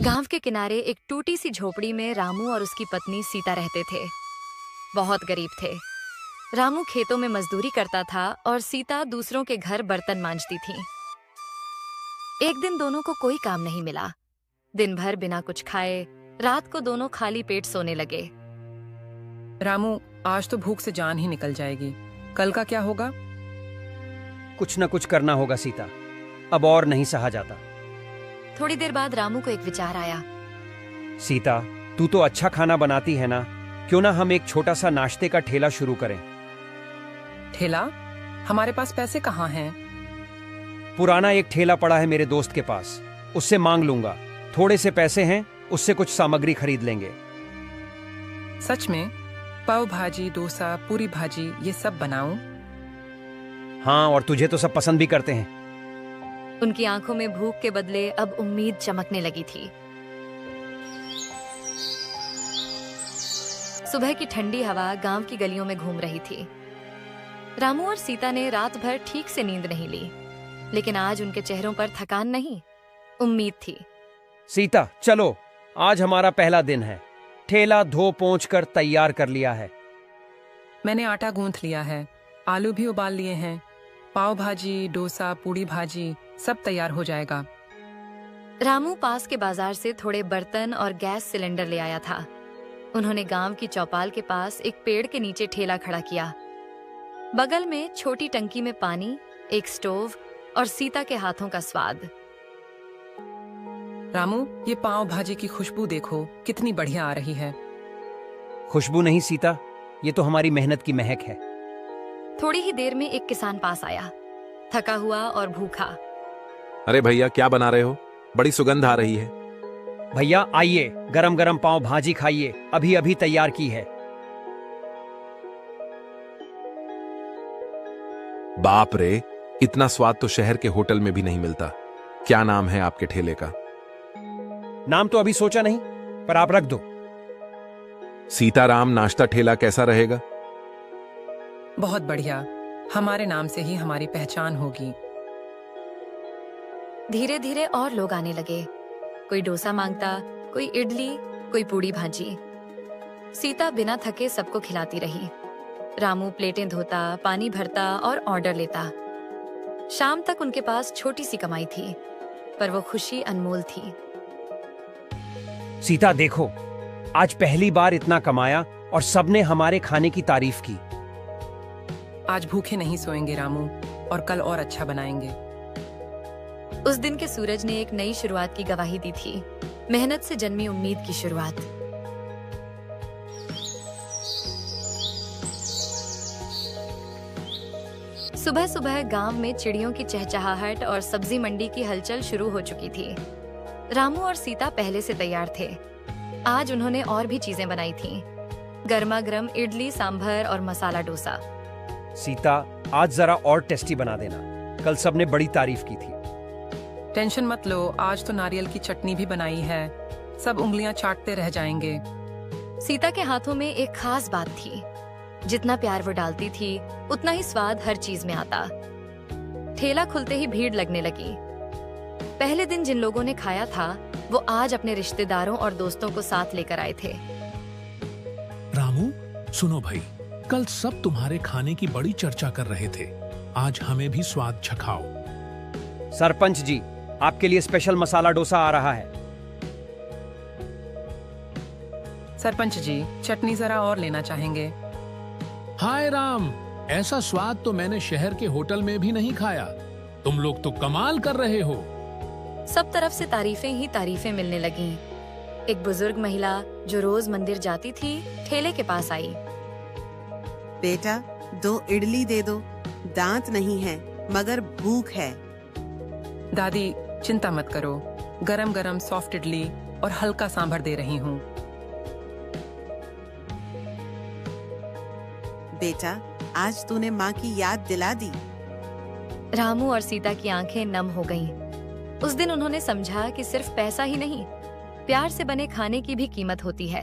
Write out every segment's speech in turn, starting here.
गांव के किनारे एक टूटी सी झोपड़ी में रामू और उसकी पत्नी सीता रहते थे। बहुत गरीब थे। रामू खेतों में मजदूरी करता था और सीता दूसरों के घर बर्तन मांजती थी। एक दिन दोनों को कोई काम नहीं मिला। दिन भर बिना कुछ खाए रात को दोनों खाली पेट सोने लगे। रामू, आज तो भूख से जान ही निकल जाएगी। कल का क्या होगा? कुछ न कुछ करना होगा सीता, अब और नहीं सहा जाता। थोड़ी देर बाद रामू को एक विचार आया। सीता, तू तो अच्छा खाना बनाती है ना, क्यों ना हम एक छोटा सा नाश्ते का ठेला शुरू करें। ठेला? हमारे पास पैसे कहाँ हैं? पुराना एक ठेला पड़ा है मेरे दोस्त के पास, उससे मांग लूंगा। थोड़े से पैसे हैं, उससे कुछ सामग्री खरीद लेंगे। सच में? पाव भाजी, डोसा, पूरी भाजी, ये सब बनाऊं? हाँ, और तुझे तो सब पसंद भी करते हैं। उनकी आंखों में भूख के बदले अब उम्मीद चमकने लगी थी। सुबह की ठंडी हवा गांव की गलियों में घूम रही थी। रामू और सीता ने रात भर ठीक से नींद नहीं ली, लेकिन आज उनके चेहरों पर थकान नहीं, उम्मीद थी। सीता, चलो, आज हमारा पहला दिन है। ठेला धो पोंछ कर तैयार कर लिया है। मैंने आटा गूंथ लिया है, आलू भी उबाल लिए हैं। पाव भाजी, डोसा, पूड़ी भाजी सब तैयार हो जाएगा। रामू पास के बाजार से थोड़े बर्तन और गैस सिलेंडर ले आया था। उन्होंने गांव की चौपाल के पास एक पेड़ के नीचे ठेला खड़ा किया। बगल में छोटी टंकी में पानी, एक स्टोव और सीता के हाथों का स्वाद। रामू, ये पाव भाजी की खुशबू देखो, कितनी बढ़िया आ रही है। खुशबू नहीं सीता, ये तो हमारी मेहनत की महक है। थोड़ी ही देर में एक किसान पास आया, थका हुआ और भूखा। अरे भैया, क्या बना रहे हो? बड़ी सुगंध आ रही है। भैया आइए, गरम गरम पाव भाजी खाइए, अभी अभी तैयार की है। बाप रे, इतना स्वाद तो शहर के होटल में भी नहीं मिलता। क्या नाम है आपके ठेले का? नाम तो अभी सोचा नहीं, पर आप रख दो। सीताराम नाश्ता ठेला कैसा रहेगा? बहुत बढ़िया, हमारे नाम से ही हमारी पहचान होगी। धीरे धीरे और लोग आने लगे। कोई डोसा मांगता, कोई इडली, कोई पूड़ी भाजी। सीता बिना थके सबको खिलाती रही। रामू प्लेटें धोता, पानी भरता और ऑर्डर लेता। शाम तक उनके पास छोटी सी कमाई थी, पर वो खुशी अनमोल थी। सीता देखो, आज पहली बार इतना कमाया और सबने हमारे खाने की तारीफ की। आज भूखे नहीं सोएंगे रामू, और कल और अच्छा बनाएंगे। उस दिन के सूरज ने एक नई शुरुआत की गवाही दी थी, मेहनत से जन्मी उम्मीद की शुरुआत। सुबह सुबह गांव में चिड़ियों की चहचहाहट और सब्जी मंडी की हलचल शुरू हो चुकी थी। रामू और सीता पहले से तैयार थे। आज उन्होंने और भी चीजें बनाई थीं, गर्मा गर्म इडली, सांभर और मसाला डोसा। सीता, आज जरा और टेस्टी बना देना, कल सबने बड़ी तारीफ की थी। टेंशन मत लो, आज तो नारियल की चटनी भी बनाई है, सब उंगलियां चाटते रह जाएंगे। सीता के हाथों में एक खास बात थी, जितना प्यार वो डालती थी उतना ही स्वाद हर चीज में आता। ठेला खुलते ही भीड़ लगने लगी। पहले दिन जिन लोगों ने खाया था वो आज अपने रिश्तेदारों और दोस्तों को साथ लेकर आए थे। रामू, सुनो भाई, कल सब तुम्हारे खाने की बड़ी चर्चा कर रहे थे, आज हमें भी स्वाद चखाओ। सरपंच जी, आपके लिए स्पेशल मसाला डोसा आ रहा है। सरपंच जी, चटनी जरा और लेना चाहेंगे। हाय राम, ऐसा स्वाद तो मैंने शहर के होटल में भी नहीं खाया। तुम लोग तो कमाल कर रहे हो। सब तरफ से तारीफें ही तारीफें मिलने लगीं। एक बुजुर्ग महिला जो रोज मंदिर जाती थी, ठेले के पास आई। बेटा, 2 इडली दे दो, दांत नहीं है मगर भूख है। दादी, चिंता मत करो, गरम गरम सॉफ्ट इडली और हल्का सांभर दे रही हूँ। बेटा, आज तूने माँ की याद दिला दी। रामू और सीता की आंखें नम हो गईं। उस दिन उन्होंने समझा कि सिर्फ पैसा ही नहीं, प्यार से बने खाने की भी कीमत होती है।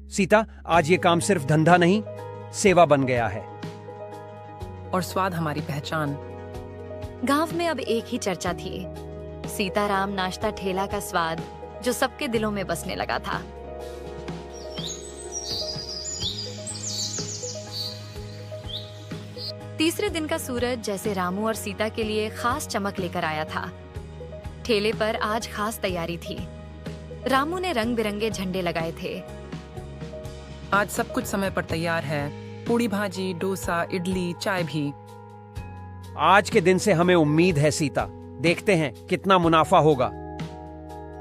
सीता, आज ये काम सिर्फ धंधा नहीं, सेवा बन गया है। और स्वाद हमारी पहचान। गांव में अब एक ही चर्चा थी, सीताराम नाश्ता ठेला का स्वाद, जो सबके दिलों में बसने लगा था। तीसरे दिन का सूरज जैसे रामू और सीता के लिए खास चमक लेकर आया था। ठेले पर आज खास तैयारी थी। रामू ने रंग बिरंगे झंडे लगाए थे। आज सब कुछ समय पर तैयार है। पूड़ी भाजी, डोसा, इडली, चाय भी। आज के दिन से हमें उम्मीद है सीता। देखते हैं कितना मुनाफा होगा।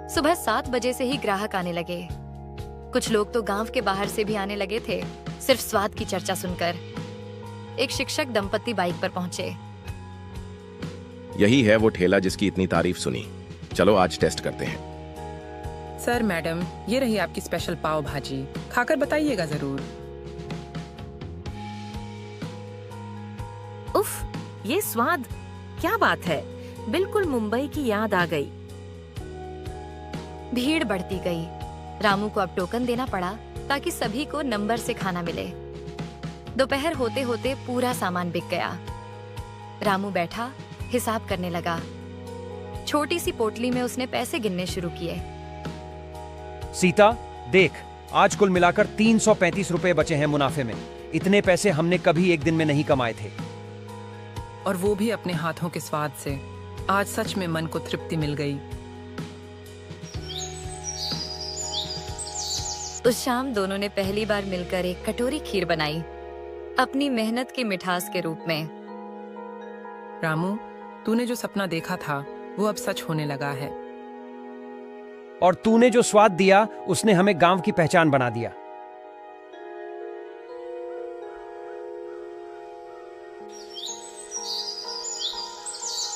सुबह 7 बजे से ही ग्राहक आने लगे। कुछ लोग तो गांव के बाहर से भी आने लगे थे, सिर्फ स्वाद की चर्चा सुनकर। एक शिक्षक दंपत्ति बाइक पर पहुंचे। यही है वो ठेला जिसकी इतनी तारीफ सुनी। चलो आज टेस्ट करते हैं। सर, मैडम, ये रही आपकी स्पेशल पाव भाजी। खाकर बताइएगा जरूर। उफ, ये स्वाद! क्या बात है, बिल्कुल मुंबई की याद आ गई। भीड़ बढ़ती गई। रामू को अब टोकन देना पड़ा ताकि सभी को नंबर से खाना मिले। दोपहर होते होते पूरा सामान बिक गया। रामू बैठा हिसाब करने लगा। छोटी सी पोटली में उसने पैसे गिनने शुरू किए। सीता देख, आज कुल मिलाकर 335 रुपए बचे हैं मुनाफे में। इतने पैसे हमने कभी एक दिन में नहीं कमाए थे। और वो भी अपने हाथों के स्वाद से। आज सच में मन को तृप्ति मिल गई। उस शाम दोनों ने पहली बार मिलकर एक कटोरी खीर बनाई, अपनी मेहनत की मिठास के रूप में। रामू, तूने जो सपना देखा था वो अब सच होने लगा है। और तूने जो स्वाद दिया उसने हमें गांव की पहचान बना दिया।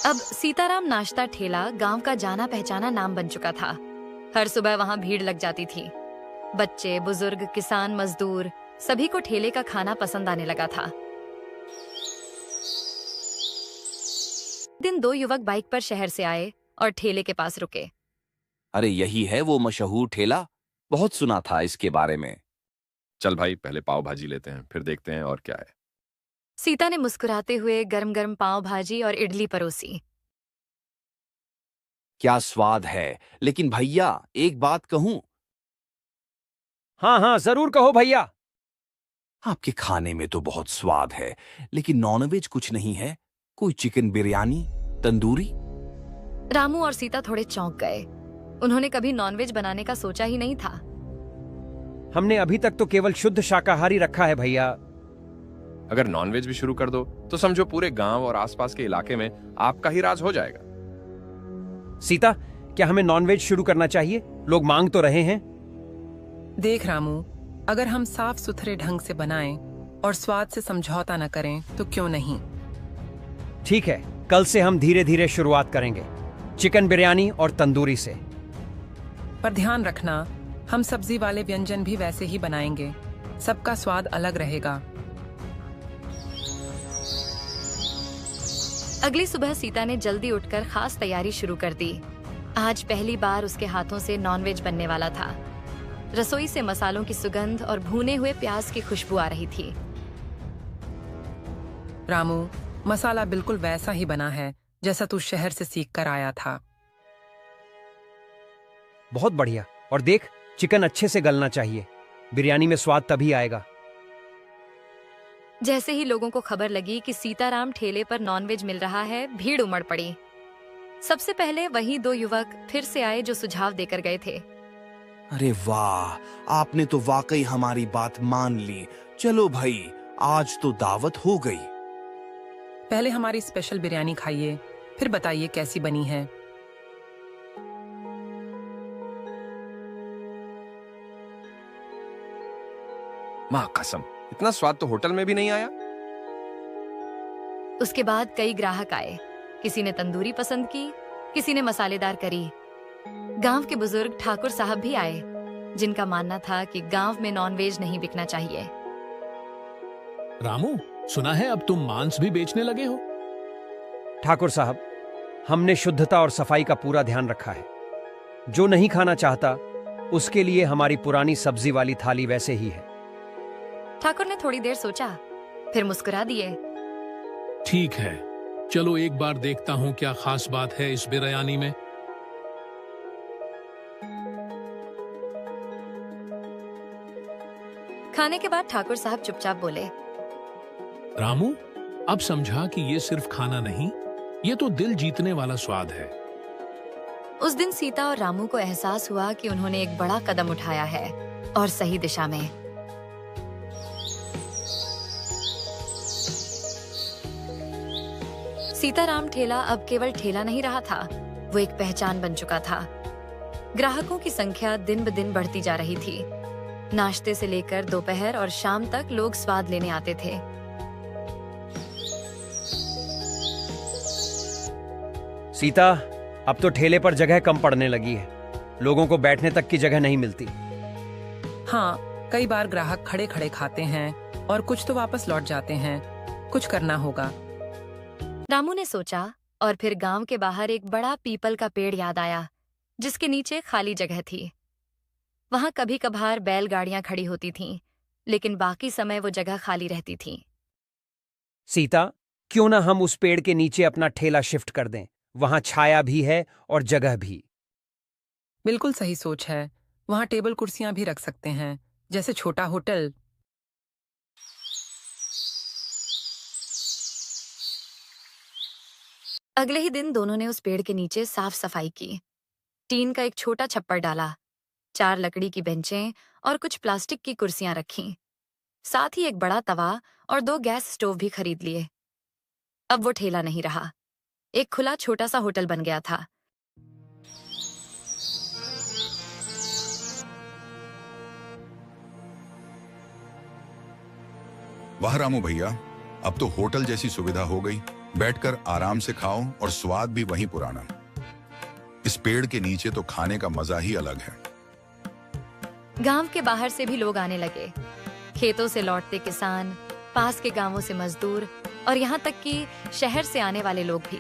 अब सीताराम नाश्ता ठेला गांव का जाना पहचाना नाम बन चुका था। हर सुबह वहां भीड़ लग जाती थी। बच्चे, बुजुर्ग, किसान, मजदूर, सभी को ठेले का खाना पसंद आने लगा था। दिन 2 युवक बाइक पर शहर से आए और ठेले के पास रुके। अरे यही है वो मशहूर ठेला, बहुत सुना था इसके बारे में। चल भाई, पहले पाव भाजी लेते हैं, फिर देखते हैं और क्या है। सीता ने मुस्कुराते हुए गरम गरम पाव भाजी और इडली परोसी। क्या स्वाद है, लेकिन भैया एक बात कहूं? हाँ हाँ, जरूर कहो भैया। आपके खाने में तो बहुत स्वाद है, लेकिन नॉनवेज कुछ नहीं है? कोई चिकन बिरयानी, तंदूरी? रामू और सीता थोड़े चौंक गए। उन्होंने कभी नॉनवेज बनाने का सोचा ही नहीं था। हमने अभी तक तो केवल शुद्ध शाकाहारी रखा है भैया। अगर नॉनवेज भी शुरू कर दो तो समझो पूरे गांव और आसपास के इलाके में आपका ही राज हो जाएगा। सीता, क्या हमें नॉनवेज शुरू करना चाहिए? लोग मांग तो रहे हैं। देख रामू, अगर हम साफ सुथरे ढंग से बनाएं और स्वाद से समझौता न करें तो क्यों नहीं। ठीक है, कल से हम धीरे धीरे शुरुआत करेंगे, चिकन बिरयानी और तंदूरी से। पर ध्यान रखना, हम सब्जी वाले व्यंजन भी वैसे ही बनाएंगे। सबका स्वाद अलग रहेगा। अगली सुबह सीता ने जल्दी उठकर खास तैयारी शुरू कर दी। आज पहली बार उसके हाथों से नॉनवेज बनने वाला था। रसोई से मसालों की सुगंध और भुने हुए प्याज की खुशबू आ रही थी। रामू, मसाला बिल्कुल वैसा ही बना है जैसा तू शहर से सीख कर आया था। बहुत बढ़िया। और देख, चिकन अच्छे से गलना चाहिए। बिरयानी में स्वाद तभी आएगा। जैसे ही लोगों को खबर लगी कि सीताराम ठेले पर नॉनवेज मिल रहा है, भीड़ उमड़ पड़ी। सबसे पहले वही 2 युवक फिर से आए जो सुझाव देकर गए थे। अरे वाह, आपने तो वाकई हमारी बात मान ली। चलो भाई, आज तो दावत हो गई। पहले हमारी स्पेशल बिरयानी खाइए, फिर बताइए कैसी बनी है। माँ कसम, इतना स्वाद तो होटल में भी नहीं आया। उसके बाद कई ग्राहक आए। किसी ने तंदूरी पसंद की, किसी ने मसालेदार करी। गांव के बुजुर्ग ठाकुर साहब भी आए, जिनका मानना था कि गांव में नॉनवेज नहीं बिकना चाहिए। रामू, सुना है अब तुम मांस भी बेचने लगे हो? ठाकुर साहब, हमने शुद्धता और सफाई का पूरा ध्यान रखा है। जो नहीं खाना चाहता उसके लिए हमारी पुरानी सब्जी वाली थाली वैसे ही है। ठाकुर ने थोड़ी देर सोचा, फिर मुस्कुरा दिए। ठीक है, चलो एक बार देखता हूं क्या खास बात है इस बिरयानी में। खाने के बाद ठाकुर साहब चुपचाप बोले, रामू, अब समझा कि ये सिर्फ खाना नहीं, ये तो दिल जीतने वाला स्वाद है। उस दिन सीता और रामू को एहसास हुआ कि उन्होंने एक बड़ा कदम उठाया है और सही दिशा में। सीताराम ठेला अब केवल ठेला नहीं रहा था, वो एक पहचान बन चुका था। ग्राहकों की संख्या दिन ब दिन बढ़ती जा रही थी। नाश्ते से लेकर दोपहर और शाम तक लोग स्वाद लेने आते थे। सीता, अब तो ठेले पर जगह कम पड़ने लगी है। लोगों को बैठने तक की जगह नहीं मिलती। हाँ, कई बार ग्राहक खड़े खड़े खाते हैं और कुछ तो वापस लौट जाते हैं। कुछ करना होगा। रामू ने सोचा और फिर गांव के बाहर एक बड़ा पीपल का पेड़ याद आया, जिसके नीचे खाली जगह थी। वहां कभी कभार बैलगाड़ियां खड़ी होती थीं, लेकिन बाकी समय वो जगह खाली रहती थी। सीता, क्यों ना हम उस पेड़ के नीचे अपना ठेला शिफ्ट कर दें? वहां छाया भी है और जगह भी। बिल्कुल सही सोच है। वहाँ टेबल कुर्सियां भी रख सकते हैं, जैसे छोटा होटल। अगले ही दिन दोनों ने उस पेड़ के नीचे साफ सफाई की। टीन का एक छोटा छप्पर डाला, 4 लकड़ी की बेंचें और कुछ प्लास्टिक की कुर्सियां रखीं। साथ ही एक बड़ा तवा और 2 गैस स्टोव भी खरीद लिए। अब वो ठेला नहीं रहा, एक खुला छोटा सा होटल बन गया था। वाह रामू भैया, अब तो होटल जैसी सुविधा हो गई। बैठकर आराम से खाओ और स्वाद भी वही पुराना। इस पेड़ के नीचे तो खाने का मजा ही अलग है। गांव के बाहर से भी लोग आने लगे। खेतों से लौटते किसान, पास के गांवों से मजदूर और यहाँ तक कि शहर से आने वाले लोग भी।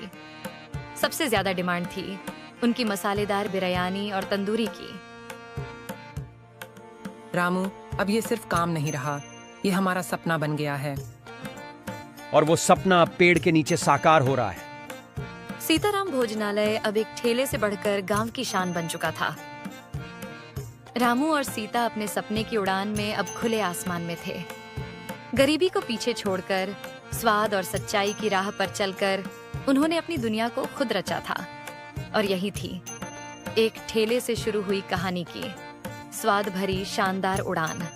सबसे ज्यादा डिमांड थी उनकी मसालेदार बिरयानी और तंदूरी की। रामू, अब ये सिर्फ काम नहीं रहा, ये हमारा सपना बन गया है। और वो सपना अब पेड़ के नीचे साकार हो रहा है। सीताराम भोजनालय अब एक ठेले से बढ़कर गांव की शान बन चुका था। रामू और सीता अपने सपने की उड़ान में अब खुले आसमान में थे। गरीबी को पीछे छोड़कर, स्वाद और सच्चाई की राह पर चलकर उन्होंने अपनी दुनिया को खुद रचा था। और यही थी एक ठेले से शुरू हुई कहानी की स्वाद भरी शानदार उड़ान।